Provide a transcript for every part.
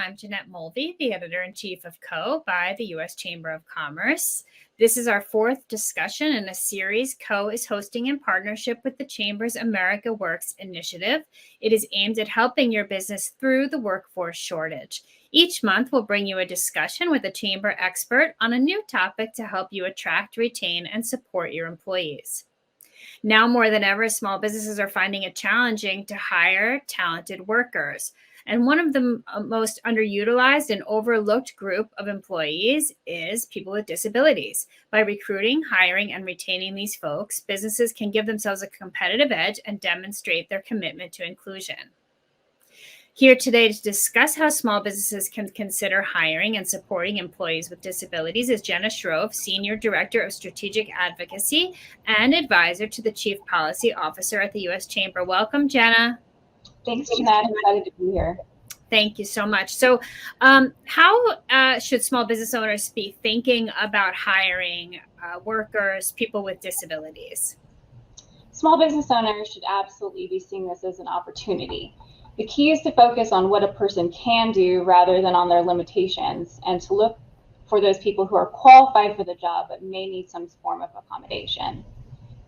I'm Jeanette Mulvey, the Editor-in-Chief of CO by the U.S. Chamber of Commerce. This is our fourth discussion in a series CO is hosting in partnership with the Chamber's America Works initiative. It is aimed at helping your business through the workforce shortage. Each month, we'll bring you a discussion with a Chamber expert on a new topic to help you attract, retain, and support your employees. Now more than ever, small businesses are finding it challenging to hire talented workers. And one of the most underutilized and overlooked group of employees is people with disabilities. By recruiting, hiring, and retaining these folks, businesses can give themselves a competitive edge and demonstrate their commitment to inclusion. Here today to discuss how small businesses can consider hiring and supporting employees with disabilities is Jenna Shrove, Senior Director of Strategic Advocacy and Advisor to the Chief Policy Officer at the U.S. Chamber. Welcome, Jenna. Thanks, Jeanette. I'm excited to be here. Thank you so much. So how should small business owners be thinking about hiring workers, people with disabilities? Small business owners should absolutely be seeing this as an opportunity. The key is to focus on what a person can do rather than on their limitations, and to look for those people who are qualified for the job but may need some form of accommodation.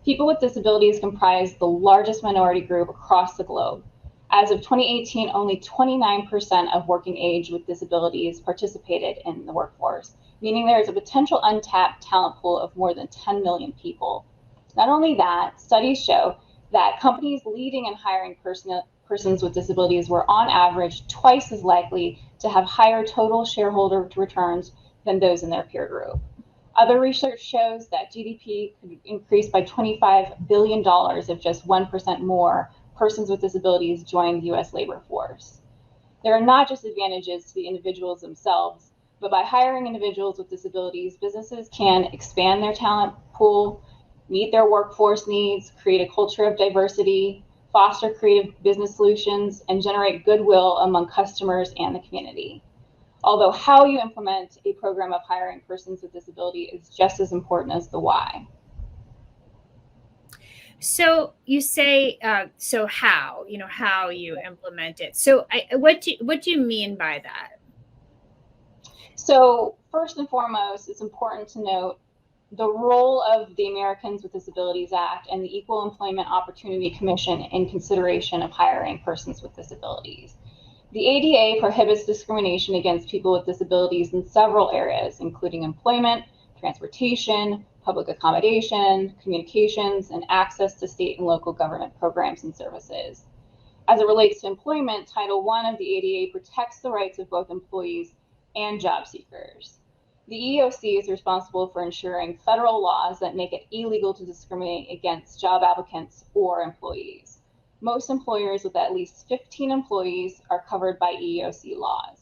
People with disabilities comprise the largest minority group across the globe. As of 2018, only 29% of working age with disabilities participated in the workforce, meaning there is a potential untapped talent pool of more than 10 million people. Not only that, studies show that companies leading and hiring persons with disabilities were on average twice as likely to have higher total shareholder returns than those in their peer group. Other research shows that GDP could increase by $25 billion if just 1% more persons with disabilities join the U.S. labor force. There are not just advantages to the individuals themselves, but by hiring individuals with disabilities, businesses can expand their talent pool, meet their workforce needs, create a culture of diversity, foster creative business solutions, and generate goodwill among customers and the community. Although how you implement a program of hiring persons with disability is just as important as the why. So you say, so how you implement it. So what do you mean by that? So first and foremost, it's important to note the role of the Americans with Disabilities Act and the Equal Employment Opportunity Commission in consideration of hiring persons with disabilities. The ADA prohibits discrimination against people with disabilities in several areas, including employment, transportation, public accommodation, communications, and access to state and local government programs and services. As it relates to employment, Title I of the ADA protects the rights of both employees and job seekers. The EEOC is responsible for ensuring federal laws that make it illegal to discriminate against job applicants or employees. Most employers with at least 15 employees are covered by EEOC laws.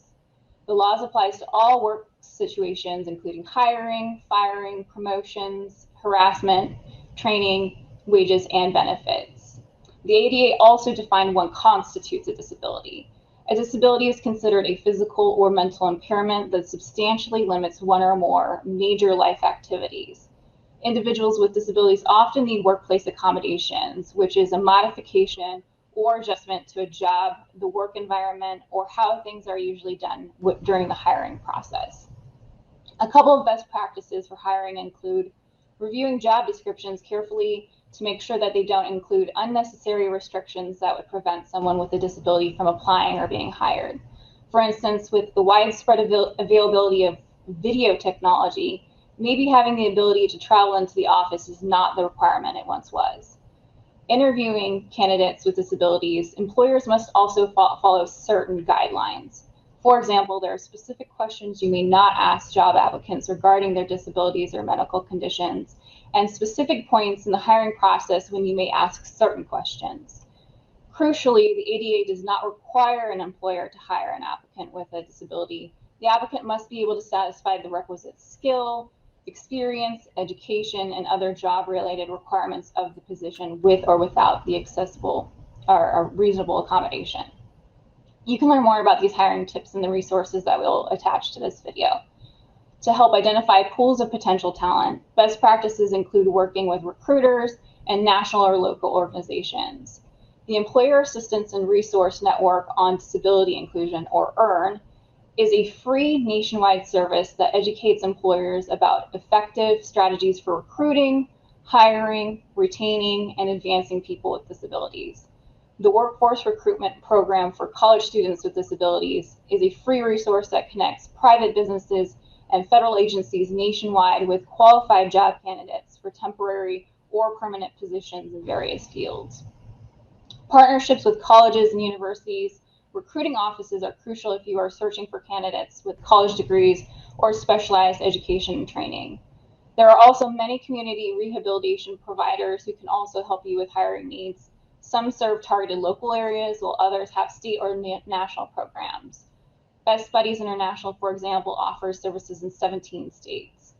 The laws apply to all work situations, including hiring, firing, promotions, harassment, training, wages, and benefits. The ADA also defined what constitutes a disability. A disability is considered a physical or mental impairment that substantially limits one or more major life activities. Individuals with disabilities often need workplace accommodations, which is a modification or adjustment to a job, the work environment, or how things are usually done during the hiring process. A couple of best practices for hiring include reviewing job descriptions carefully to make sure that they don't include unnecessary restrictions that would prevent someone with a disability from applying or being hired. For instance, with the widespread availability of video technology, maybe having the ability to travel into the office is not the requirement it once was. Interviewing candidates with disabilities, employers must also follow certain guidelines. For example, there are specific questions you may not ask job applicants regarding their disabilities or medical conditions, and specific points in the hiring process when you may ask certain questions. Crucially, the ADA does not require an employer to hire an applicant with a disability. The applicant must be able to satisfy the requisite skill, experience, education, and other job-related requirements of the position with or without the accessible or reasonable accommodation. You can learn more about these hiring tips in the resources that we'll attach to this video. To help identify pools of potential talent, best practices include working with recruiters and national or local organizations. The Employer Assistance and Resource Network on Disability Inclusion, or EARN, is a free nationwide service that educates employers about effective strategies for recruiting, hiring, retaining, and advancing people with disabilities. The Workforce Recruitment Program for college students with disabilities is a free resource that connects private businesses and federal agencies nationwide with qualified job candidates for temporary or permanent positions in various fields. Partnerships with colleges and universities, recruiting offices are crucial if you are searching for candidates with college degrees or specialized education and training. There are also many community rehabilitation providers who can also help you with hiring needs. Some serve targeted local areas, while others have state or national programs. Best Buddies International, for example, offers services in 17 states.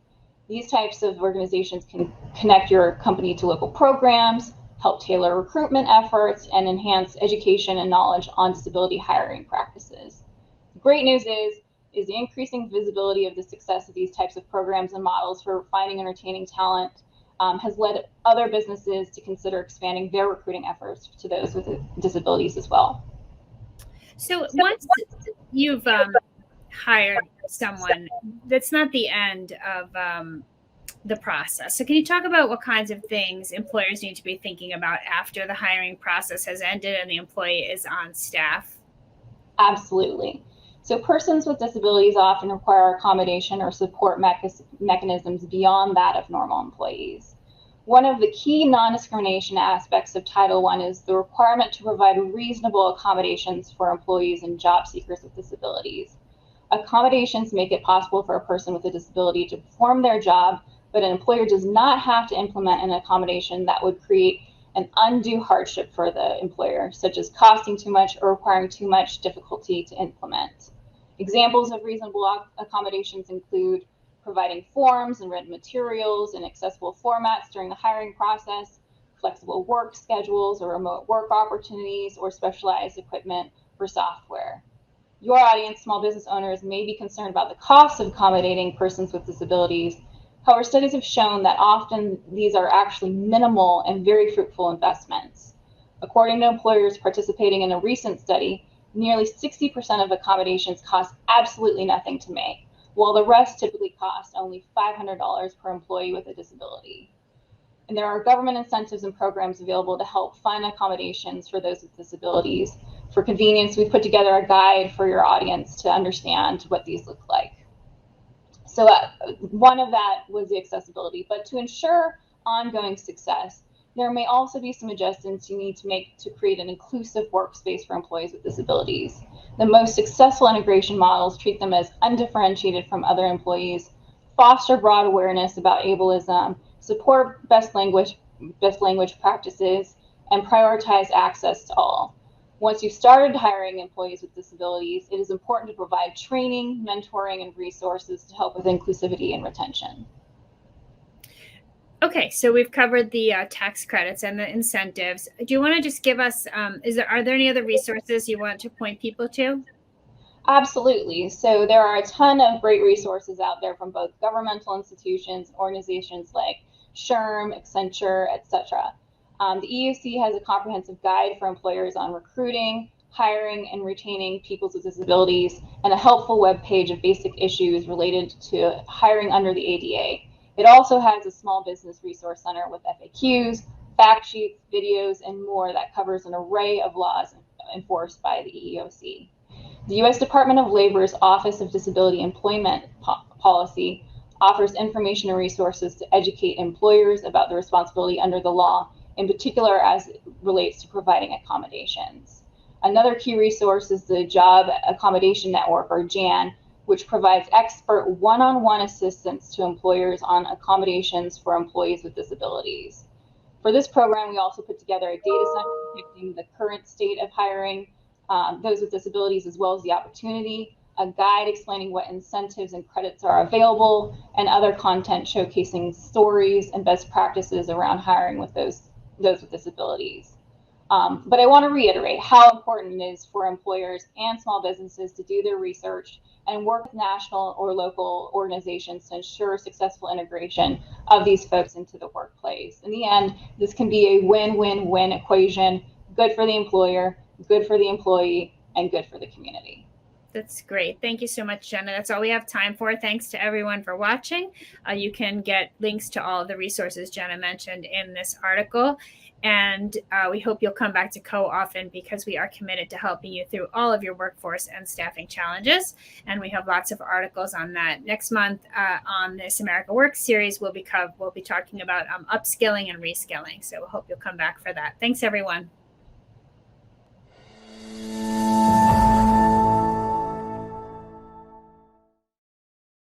These types of organizations can connect your company to local programs, help tailor recruitment efforts, and enhance education and knowledge on disability hiring practices. The great news is the increasing visibility of the success of these types of programs and models for finding and retaining talent has led other businesses to consider expanding their recruiting efforts to those with disabilities as well. So once you've hired someone, that's not the end of the process. So can you talk about what kinds of things employers need to be thinking about after the hiring process has ended and the employee is on staff? Absolutely. So persons with disabilities often require accommodation or support mechanisms beyond that of normal employees. One of the key non-discrimination aspects of Title I is the requirement to provide reasonable accommodations for employees and job seekers with disabilities. Accommodations make it possible for a person with a disability to perform their job, but an employer does not have to implement an accommodation that would create an undue hardship for the employer, such as costing too much or requiring too much difficulty to implement. Examples of reasonable accommodations include providing forms and written materials in accessible formats during the hiring process, flexible work schedules or remote work opportunities, or specialized equipment for software. Your audience, small business owners, may be concerned about the cost of accommodating persons with disabilities. However, studies have shown that often these are actually minimal and very fruitful investments. According to employers participating in a recent study, nearly 60% of accommodations cost absolutely nothing to make, while the rest typically cost only $500 per employee with a disability. And there are government incentives and programs available to help fund accommodations for those with disabilities. For convenience, we've put together a guide for your audience to understand what these look like. So one of that was the accessibility, but to ensure ongoing success, there may also be some adjustments you need to make to create an inclusive workspace for employees with disabilities. The most successful integration models treat them as undifferentiated from other employees, foster broad awareness about ableism, support best language practices, and prioritize access to all. Once you've started hiring employees with disabilities, it is important to provide training, mentoring, and resources to help with inclusivity and retention. Okay, so we've covered the tax credits and the incentives. Do you want to just give us, are there any other resources you want to point people to? Absolutely. So there are a ton of great resources out there from both governmental institutions, organizations like SHRM, Accenture, etc. The EOC has a comprehensive guide for employers on recruiting, hiring, and retaining people with disabilities, and a helpful webpage of basic issues related to hiring under the ADA. It also has a small business resource center with FAQs, fact sheets, videos, and more that covers an array of laws enforced by the EEOC. The U.S. Department of Labor's Office of Disability Employment Policy offers information and resources to educate employers about the responsibility under the law, in particular as it relates to providing accommodations. Another key resource is the Job Accommodation Network, or JAN, which provides expert one-on-one assistance to employers on accommodations for employees with disabilities. For this program, we also put together a data set depicting the current state of hiring those with disabilities as well as the opportunity, a guide explaining what incentives and credits are available, and other content showcasing stories and best practices around hiring with those with disabilities. But I want to reiterate how important it is for employers and small businesses to do their research and work with national or local organizations to ensure successful integration of these folks into the workplace. In the end, this can be a win-win-win equation, good for the employer, good for the employee, and good for the community. That's great. Thank you so much, Jenna. That's all we have time for. Thanks to everyone for watching. You can get links to all of the resources Jenna mentioned in this article. And we hope you'll come back to CO often, because we are committed to helping you through all of your workforce and staffing challenges. And we have lots of articles on that. Next month on this America Works series, we'll be talking about upskilling and reskilling. So we hope you'll come back for that. Thanks, everyone.